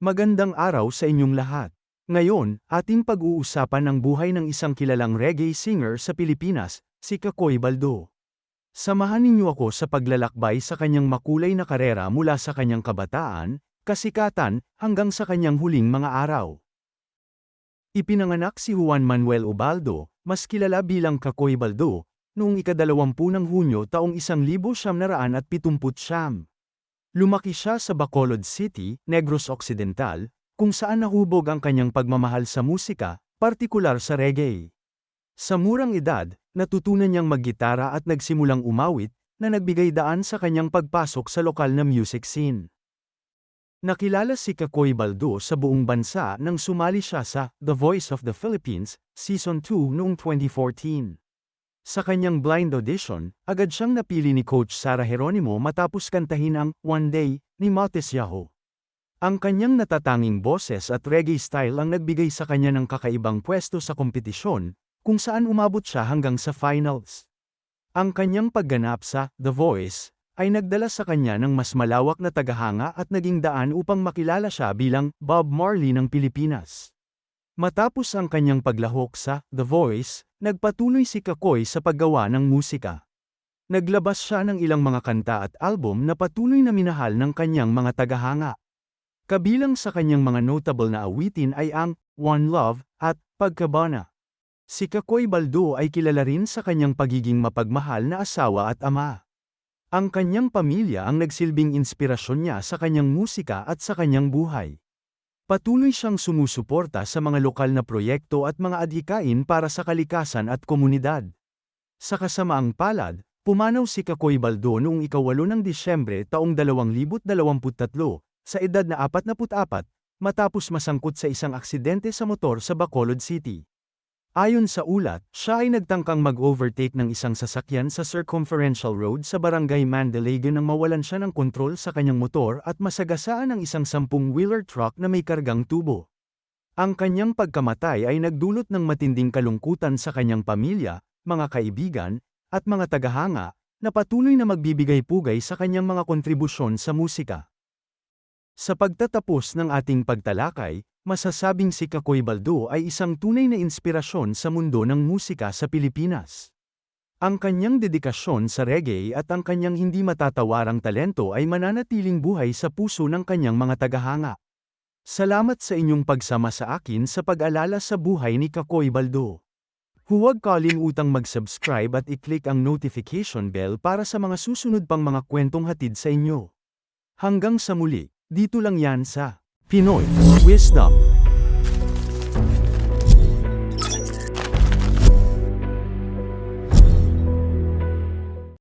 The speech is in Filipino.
Magandang araw sa inyong lahat. Ngayon, ating pag-uusapan ang buhay ng isang kilalang reggae singer sa Pilipinas, si Kakoy Baldo. Samahan ninyo ako sa paglalakbay sa kanyang makulay na karera mula sa kanyang kabataan, kasikatan, hanggang sa kanyang huling mga araw. Ipinanganak si Juan Manuel Ubaldo, mas kilala bilang Kakoy Baldo, noong ika-20 ng Hunyo taong 1979. Lumaki siya sa Bacolod City, Negros Occidental, kung saan nahubog ang kanyang pagmamahal sa musika, partikular sa reggae. Sa murang edad, natutunan niyang maggitara at nagsimulang umawit, na nagbigay daan sa kanyang pagpasok sa lokal na music scene. Nakilala si Kakoy Baldo sa buong bansa nang sumali siya sa The Voice of the Philippines, Season 2 noong 2014. Sa kanyang blind audition, agad siyang napili ni Coach Sara Geronimo matapos kantahin ang One Day ni Mates Yaho. Ang kanyang natatanging boses at reggae style ang nagbigay sa kanya ng kakaibang pwesto sa kompetisyon, kung saan umabot siya hanggang sa finals. Ang kanyang pagganap sa The Voice ay nagdala sa kanya ng mas malawak na tagahanga at naging daan upang makilala siya bilang Bob Marley ng Pilipinas. Matapos ang kanyang paglahok sa The Voice, nagpatuloy si Kakoy sa paggawa ng musika. Naglabas siya ng ilang mga kanta at album na patuloy na minahal ng kanyang mga tagahanga. Kabilang sa kanyang mga notable na awitin ay ang One Love at Pagkabana. Si Kakoy Baldo ay kilala rin sa kanyang pagiging mapagmahal na asawa at ama. Ang kanyang pamilya ang nagsilbing inspirasyon niya sa kanyang musika at sa kanyang buhay. Patuloy siyang sumusuporta sa mga lokal na proyekto at mga adhikain para sa kalikasan at komunidad. Sa kasamaang palad, pumanaw si Kakoy Baldo noong ika-8 ng Disyembre taong 2023, sa edad na 44, matapos masangkot sa isang aksidente sa motor sa Bacolod City. Ayon sa ulat, siya ay nagtangkang mag-overtake ng isang sasakyan sa Circumferential Road sa Barangay Mandalagan nang mawalan siya ng kontrol sa kanyang motor at masagasaan ng isang 10-wheeler truck na may kargang tubo. Ang kanyang pagkamatay ay nagdulot ng matinding kalungkutan sa kanyang pamilya, mga kaibigan, at mga tagahanga, na patuloy na magbibigay pugay sa kanyang mga kontribusyon sa musika. Sa pagtatapos ng ating pagtalakay, masasabing si Kakoy Baldo ay isang tunay na inspirasyon sa mundo ng musika sa Pilipinas. Ang kanyang dedikasyon sa reggae at ang kanyang hindi matatawarang talento ay mananatiling buhay sa puso ng kanyang mga tagahanga. Salamat sa inyong pagsama sa akin sa pag-alala sa buhay ni Kakoy Baldo. Huwag kalimutang mag-subscribe at i-click ang notification bell para sa mga susunod pang mga kwentong hatid sa inyo. Hanggang sa muli, dito lang yan sa Pinoy Wisdom.